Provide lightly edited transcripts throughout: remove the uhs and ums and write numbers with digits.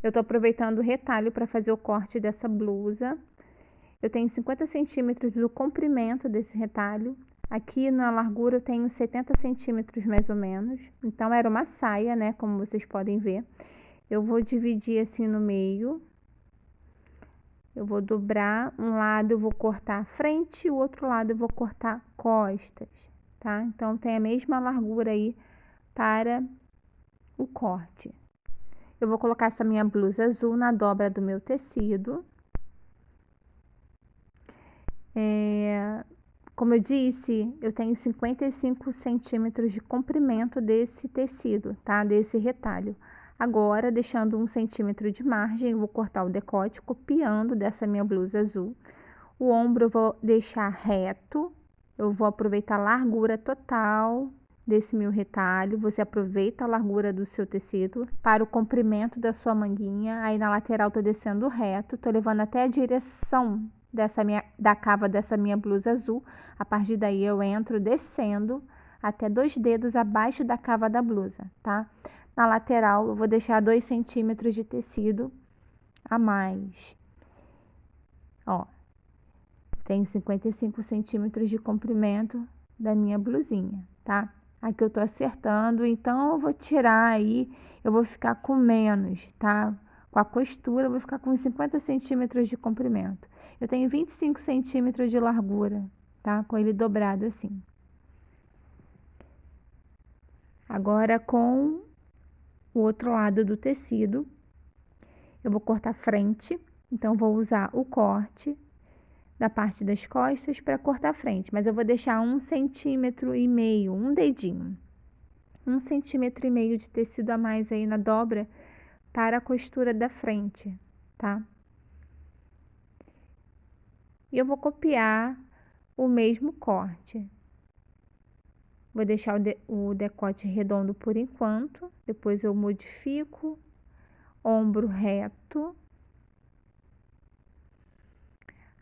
Eu tô aproveitando o retalho para fazer o corte dessa blusa. Eu tenho 50 centímetros do comprimento desse retalho. Aqui na largura eu tenho 70 centímetros mais ou menos. Então, era uma saia, né? Como vocês podem ver. Eu vou dividir assim no meio. Eu vou dobrar. Um lado eu vou cortar a frente, o outro lado eu vou cortar costas, tá? Então, tem a mesma largura aí para o corte. Eu vou colocar essa minha blusa azul na dobra do meu tecido. Como eu disse, eu tenho 55 centímetros de comprimento desse tecido, tá? Desse retalho. Agora, deixando 1 centímetro de margem, eu vou cortar o decote, copiando dessa minha blusa azul. O ombro eu vou deixar reto, eu vou aproveitar a largura total desse meu retalho. Você aproveita a largura do seu tecido para o comprimento da sua manguinha. Aí na lateral tô descendo reto, tô levando até a direção da cava dessa minha blusa azul. A partir daí eu entro descendo até 2 dedos abaixo da cava da blusa, tá? Na lateral eu vou deixar 2 centímetros de tecido a mais. Ó, tenho 55 centímetros de comprimento da minha blusinha, tá? Aqui eu tô acertando, então eu vou tirar aí, eu vou ficar com menos, tá? Com a costura eu vou ficar com 50 centímetros de comprimento. Eu tenho 25 centímetros de largura, tá? Com ele dobrado assim. Agora, com o outro lado do tecido, eu vou cortar frente, então vou usar o corte da parte das costas para cortar a frente, mas eu vou deixar 1,5 centímetro, um dedinho, 1,5 centímetro de tecido a mais aí na dobra para a costura da frente, tá? E eu vou copiar o mesmo corte. Vou deixar o decote redondo por enquanto, depois eu modifico, ombro reto,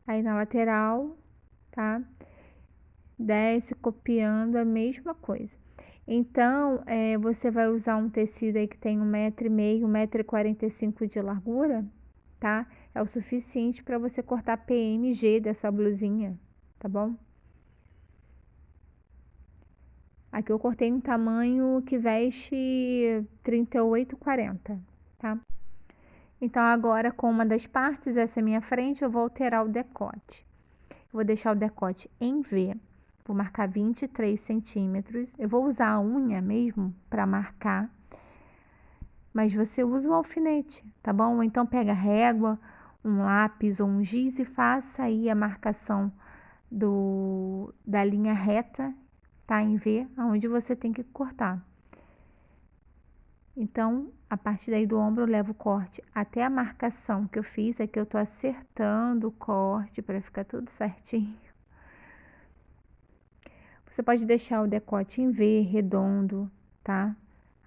aí na lateral, tá? Desce copiando a mesma coisa. Então, você vai usar um tecido aí que tem 1,5 m, 1,45 m de largura, tá? É o suficiente para você cortar PMG dessa blusinha, tá bom? Aqui eu cortei um tamanho que veste 38, 40, tá? Então, agora com uma das partes, essa é a minha frente, eu vou alterar o decote. Eu vou deixar o decote em V. Vou marcar 23 centímetros. Eu vou usar a unha mesmo para marcar. Mas você usa o alfinete, tá bom? Ou então pega régua, um lápis ou um giz e faça aí a marcação da linha reta, tá? Em V, aonde você tem que cortar. Então, a partir daí do ombro eu levo o corte até a marcação que eu fiz. Aqui eu tô acertando o corte para ficar tudo certinho. Você pode deixar o decote em V, redondo, tá?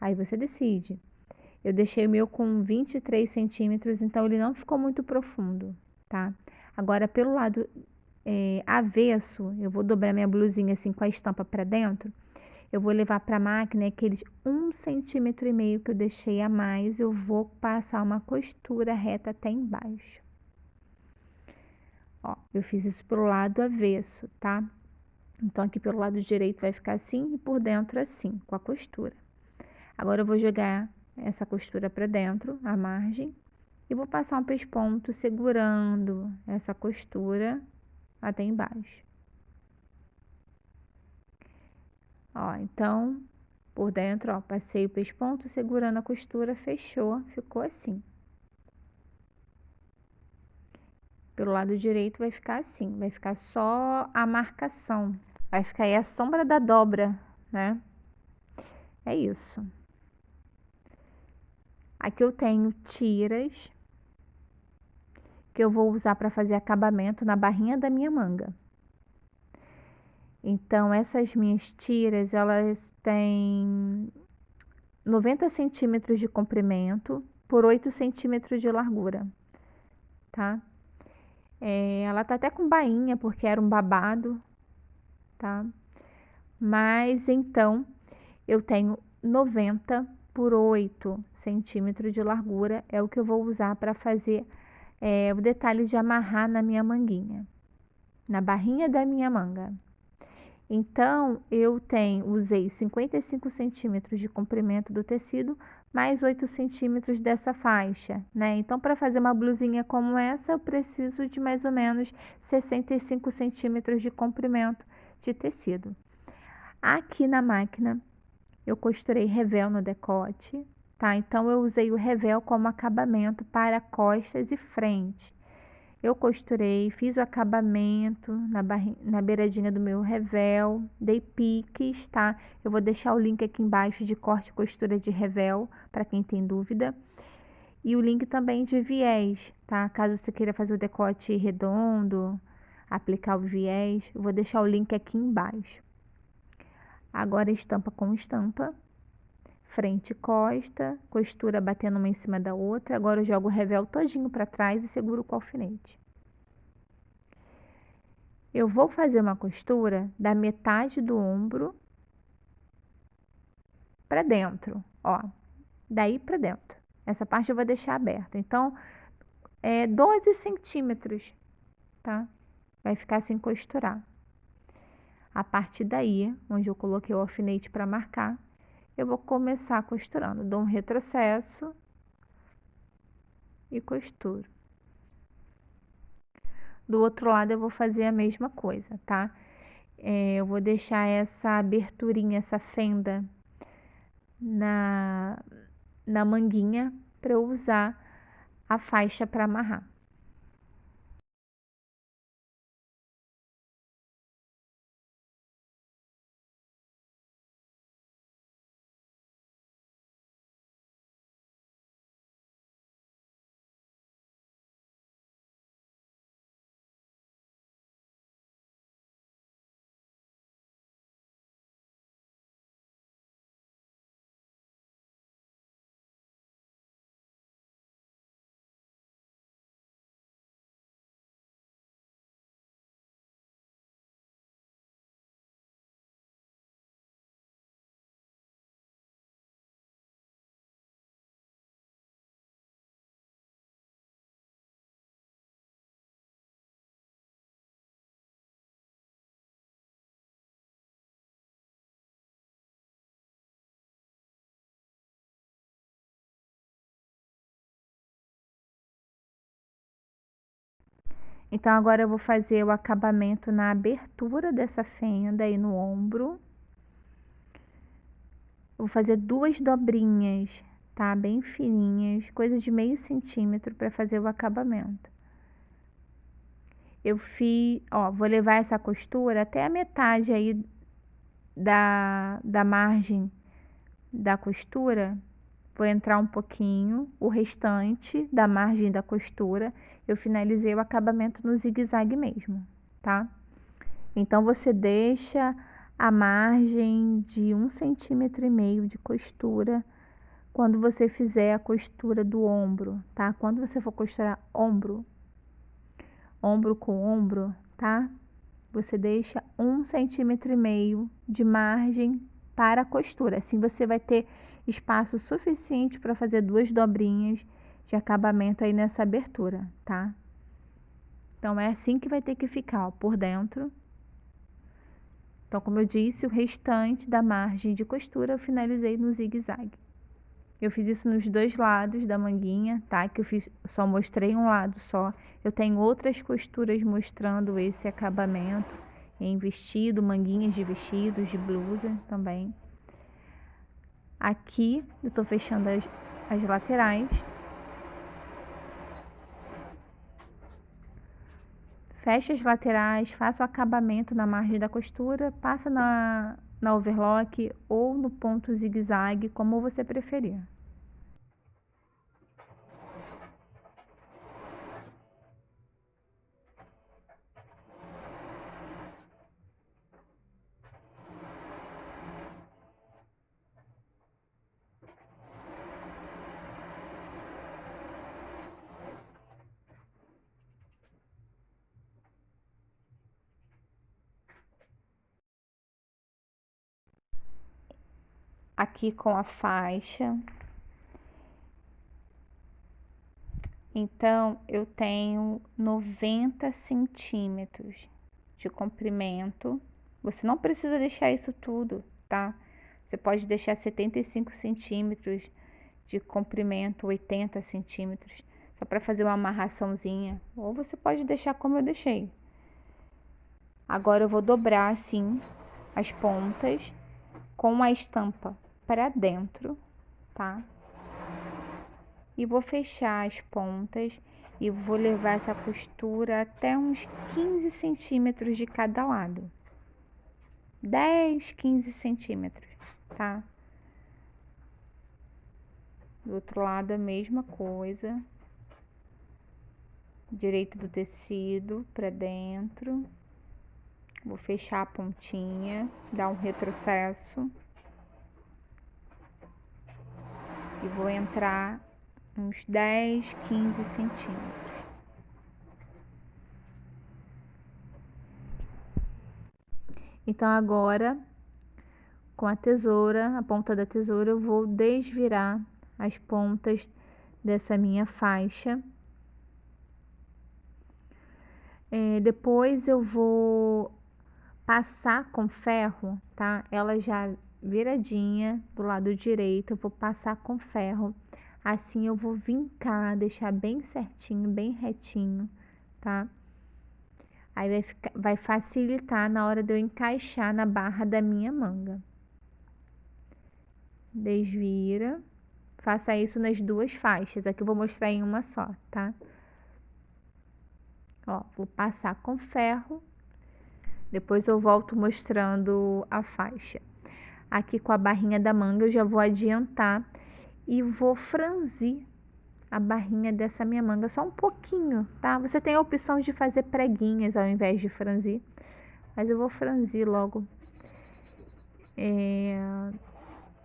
Aí você decide. Eu deixei o meu com 23 centímetros, então ele não ficou muito profundo, tá? Agora, pelo lado avesso, eu vou dobrar minha blusinha assim com a estampa para dentro. Eu vou levar para a máquina aqueles 1,5 centímetro que eu deixei a mais. Eu vou passar uma costura reta até embaixo. Ó, eu fiz isso pro lado avesso, tá? Então, aqui pelo lado direito vai ficar assim e por dentro assim, com a costura. Agora, eu vou jogar essa costura para dentro, a margem, e vou passar um pesponto segurando essa costura até embaixo. Ó, então, por dentro, ó, passei o pesponto segurando a costura, fechou, ficou assim. Pelo lado direito vai ficar assim, vai ficar só a marcação. Vai ficar aí a sombra da dobra, né? É isso. Aqui eu tenho tiras que eu vou usar para fazer acabamento na barrinha da minha manga. Então, essas minhas tiras, elas têm 90 centímetros de comprimento por 8 centímetros de largura, tá? Ela tá até com bainha, porque era um babado, tá? Mas, então, eu tenho 90 por 8 centímetros de largura é o que eu vou usar para fazer o detalhe de amarrar na minha manguinha, na barrinha da minha manga. Então, eu usei 55 centímetros de comprimento do tecido, mais 8 centímetros dessa faixa, né? Então, para fazer uma blusinha como essa, eu preciso de mais ou menos 65 centímetros de comprimento de tecido. Aqui na máquina, eu costurei revel no decote, tá? Então, eu usei o revel como acabamento para costas e frente. Eu costurei, fiz o acabamento na beiradinha do meu revel, dei piques, tá? Eu vou deixar o link aqui embaixo de corte e costura de revel, para quem tem dúvida. E o link também de viés, tá? Caso você queira fazer o decote redondo, aplicar o viés, eu vou deixar o link aqui embaixo. Agora, estampa com estampa, frente e costa, costura batendo uma em cima da outra. Agora eu jogo o revel todinho para trás e seguro com o alfinete. Eu vou fazer uma costura da metade do ombro para dentro, ó, daí para dentro. Essa parte eu vou deixar aberta. Então, 12 centímetros, tá? Vai ficar sem costurar. A partir daí, onde eu coloquei o alfinete para marcar, eu vou começar costurando. Dou um retrocesso e costuro. Do outro lado, eu vou fazer a mesma coisa, tá? Eu vou deixar essa aberturinha, essa fenda na manguinha para eu usar a faixa para amarrar. Então, agora eu vou fazer o acabamento na abertura dessa fenda aí no ombro. Eu vou fazer 2 dobrinhas, tá? Bem fininhas, coisa de meio centímetro para fazer o acabamento. Eu fiz, ó, vou levar essa costura até a metade aí da margem da costura. Vou entrar um pouquinho, o restante da margem da costura, eu finalizei o acabamento no zigue-zague mesmo, tá? Então, você deixa a margem de 1,5 centímetro de costura quando você fizer a costura do ombro, tá? Quando você for costurar ombro com ombro, tá? Você deixa 1,5 centímetro de margem para a costura. Assim você vai ter espaço suficiente para fazer 2 dobrinhas de acabamento aí nessa abertura, tá? Então, é assim que vai ter que ficar, ó, por dentro. Então, como eu disse, o restante da margem de costura eu finalizei no zigue-zague. Eu fiz isso nos 2 lados da manguinha, tá? Que eu só mostrei um lado só. Eu tenho outras costuras mostrando esse acabamento em vestido, manguinhas de vestidos, de blusa também. Aqui eu tô fechando as laterais. Fecha as laterais, faça o acabamento na margem da costura, passa na overlock ou no ponto zigue-zague, como você preferir. aqui com a faixa. Então, eu tenho 90 centímetros de comprimento. Você não precisa deixar isso tudo, tá? Você pode deixar 75 centímetros de comprimento, 80 centímetros, só para fazer uma amarraçãozinha. Ou você pode deixar como eu deixei. Agora eu vou dobrar assim as pontas com a estampa para dentro, tá? E vou fechar as pontas e vou levar essa costura até uns 15 centímetros de cada lado. 10, 15 centímetros, tá? Do outro lado a mesma coisa. Direito do tecido para dentro. Vou fechar a pontinha, dar um retrocesso. E vou entrar uns 10, 15 centímetros. Então, agora, com a tesoura, a ponta da tesoura, eu vou desvirar as pontas dessa minha faixa. Depois eu vou passar com ferro, tá? Ela já viradinha do lado direito, eu vou passar com ferro. Assim eu vou vincar, deixar bem certinho, bem retinho, tá? Aí vai facilitar na hora de eu encaixar na barra da minha manga. Desvira. Faça isso nas duas faixas. Aqui eu vou mostrar em uma só, tá? Ó, vou passar com ferro. Depois eu volto mostrando a faixa. Aqui com a barrinha da manga eu já vou adiantar e vou franzir a barrinha dessa minha manga só um pouquinho, tá? Você tem a opção de fazer preguinhas ao invés de franzir, mas eu vou franzir logo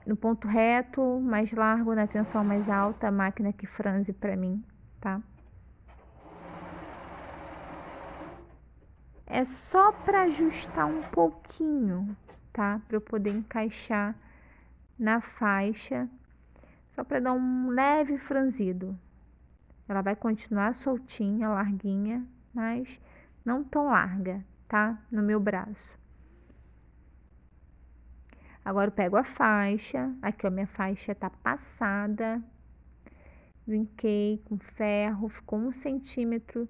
no ponto reto, mais largo, na tensão mais alta, a máquina que franze pra mim, tá? É só para ajustar um pouquinho, tá? Para eu poder encaixar na faixa, só para dar um leve franzido. Ela vai continuar soltinha, larguinha, mas não tão larga, tá? No meu braço. Agora eu pego a faixa, aqui ó, minha faixa tá passada, vinquei com ferro, ficou 1 centímetro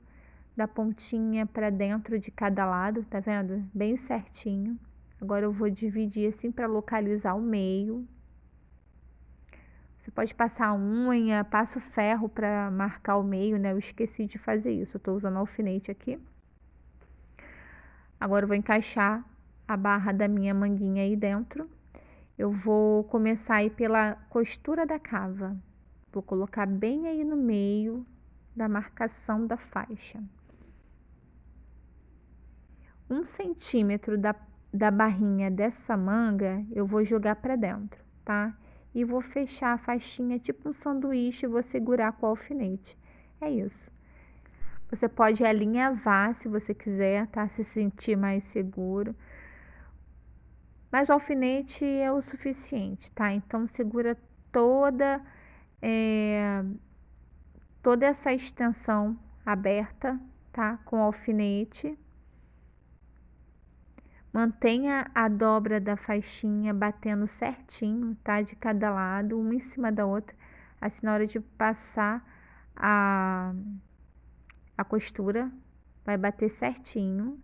da pontinha para dentro de cada lado, tá vendo? Bem certinho. Agora eu vou dividir assim para localizar o meio. Você pode passar a unha, passa o ferro para marcar o meio, né? Eu esqueci de fazer isso, eu tô usando alfinete aqui. Agora eu vou encaixar a barra da minha manguinha aí dentro. Eu vou começar aí pela costura da cava. Vou colocar bem aí no meio da marcação da faixa. 1 centímetro da barrinha dessa manga, eu vou jogar para dentro, tá? E vou fechar a faixinha tipo um sanduíche e vou segurar com o alfinete. É isso. Você pode alinhavar se você quiser, tá? Se sentir mais seguro. Mas o alfinete é o suficiente, tá? Então, segura toda essa extensão aberta, tá? Com o alfinete. Mantenha a dobra da faixinha batendo certinho, tá? De cada lado, uma em cima da outra. Assim, na hora de passar a costura, vai bater certinho,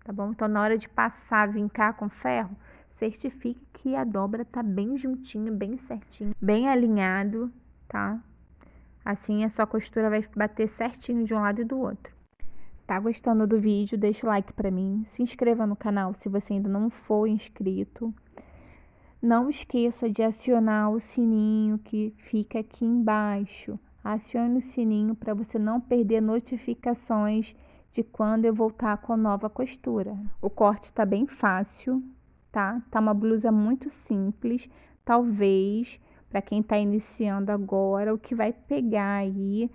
tá bom? Então, na hora de passar, vincar com ferro, certifique que a dobra tá bem juntinho, bem certinho, bem alinhado, tá? Assim, a sua costura vai bater certinho de um lado e do outro. Tá gostando do vídeo? Deixa o like pra mim, se inscreva no canal se você ainda não for inscrito. Não esqueça de acionar o sininho que fica aqui embaixo. Acione o sininho para você não perder notificações de quando eu voltar com a nova costura. O corte tá bem fácil, tá? Tá uma blusa muito simples. Talvez, para quem tá iniciando agora, o que vai pegar aí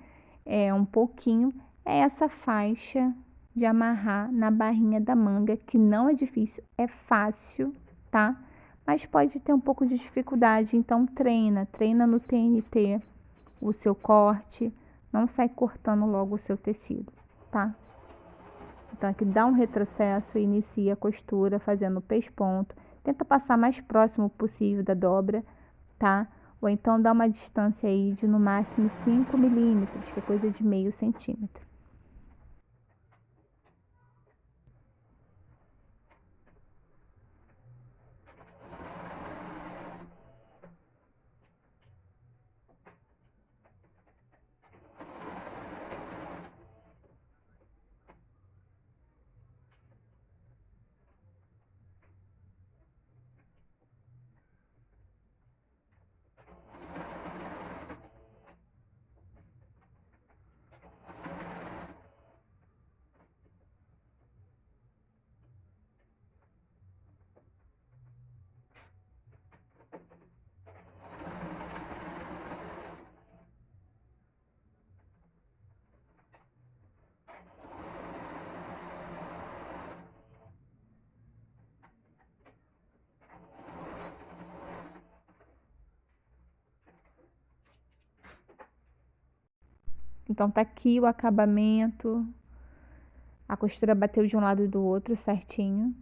um pouquinho é essa faixa de amarrar na barrinha da manga, que não é difícil, é fácil, tá? mas pode ter um pouco de dificuldade, então treina no TNT o seu corte, não sai cortando logo o seu tecido, tá? Então aqui dá um retrocesso e inicia a costura fazendo o pesponto, tenta passar mais próximo possível da dobra, tá? Ou então dá uma distância aí de no máximo 5 milímetros, que é coisa de meio centímetro. Então tá aqui o acabamento, a costura bateu de um lado e do outro certinho.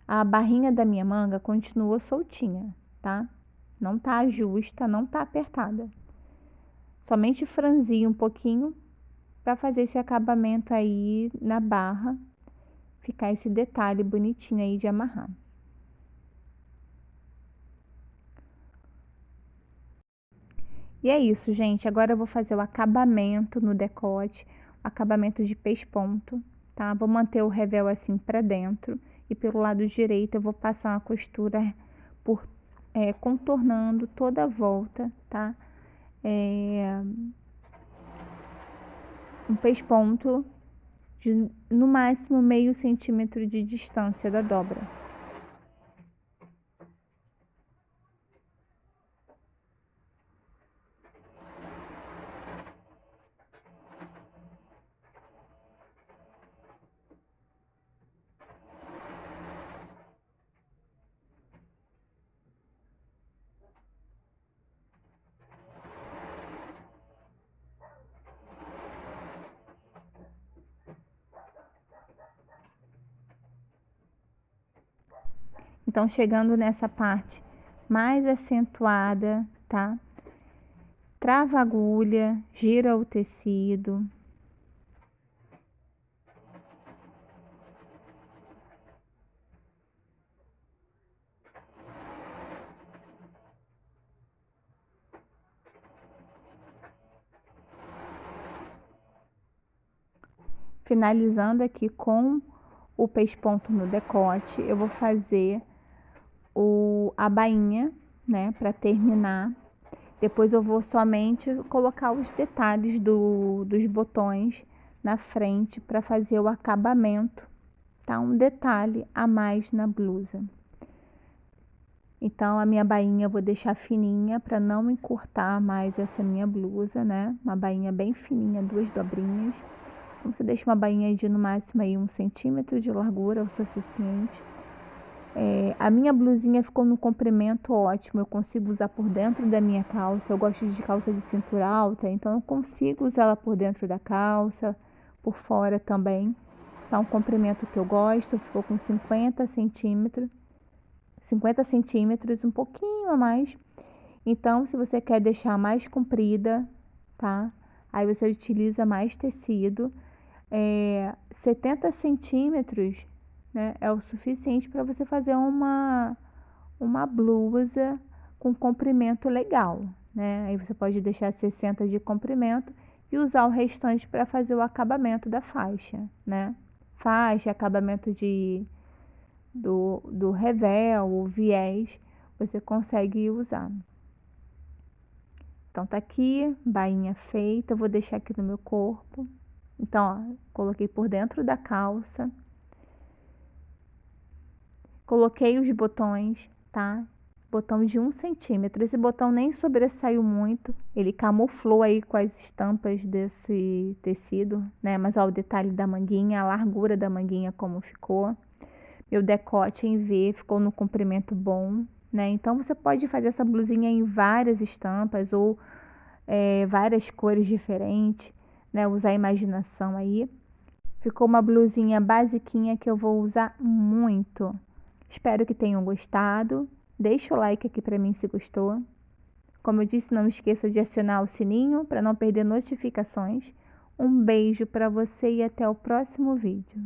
A barrinha da minha manga continua soltinha, tá? Não tá justa, não tá apertada. Somente franzi um pouquinho para fazer esse acabamento aí na barra, ficar esse detalhe bonitinho aí de amarrar. E é isso, gente. Agora eu vou fazer o acabamento no decote, o acabamento de pesponto, tá? Vou manter o revel assim pra dentro e pelo lado direito eu vou passar uma costura por contornando toda a volta, tá? Um pesponto de no máximo meio centímetro de distância da dobra. Então, chegando nessa parte mais acentuada, tá? Trava a agulha, gira o tecido. Finalizando aqui com o pesponto no decote, eu vou fazer a bainha, né, para terminar. Depois eu vou somente colocar os detalhes dos botões na frente para fazer o acabamento, tá? Um detalhe a mais na blusa. Então, a minha bainha eu vou deixar fininha para não encurtar mais essa minha blusa, né? Uma bainha bem fininha, 2 dobrinhas. Então, você deixa uma bainha de no máximo aí 1 centímetro de largura, é o suficiente. A minha blusinha ficou no comprimento ótimo, eu consigo usar por dentro da minha calça. Eu gosto de calça de cintura alta, então eu consigo usar ela por dentro da calça, por fora também. Tá um comprimento que eu gosto, ficou com 50 centímetros, um pouquinho a mais. Então, se você quer deixar mais comprida, tá? Aí você utiliza mais tecido. 70 centímetros, né, é o suficiente para você fazer uma blusa com comprimento legal, né? Aí você pode deixar 60 de comprimento e usar o restante para fazer o acabamento da faixa, né? Faixa, acabamento do revel, o viés, você consegue usar. Então, tá aqui, bainha feita, eu vou deixar aqui no meu corpo. Então, ó, coloquei por dentro da calça. Coloquei os botões, tá? Botão de 1 centímetro. Esse botão nem sobressaiu muito. Ele camuflou aí com as estampas desse tecido, né? Mas ó, o detalhe da manguinha, a largura da manguinha como ficou. E o decote em V ficou no comprimento bom, né? Então, você pode fazer essa blusinha em várias estampas ou várias cores diferentes, né? Usar a imaginação aí. Ficou uma blusinha basiquinha que eu vou usar muito. Espero que tenham gostado. Deixa o like aqui para mim se gostou. Como eu disse, não esqueça de acionar o sininho para não perder notificações. Um beijo para você e até o próximo vídeo.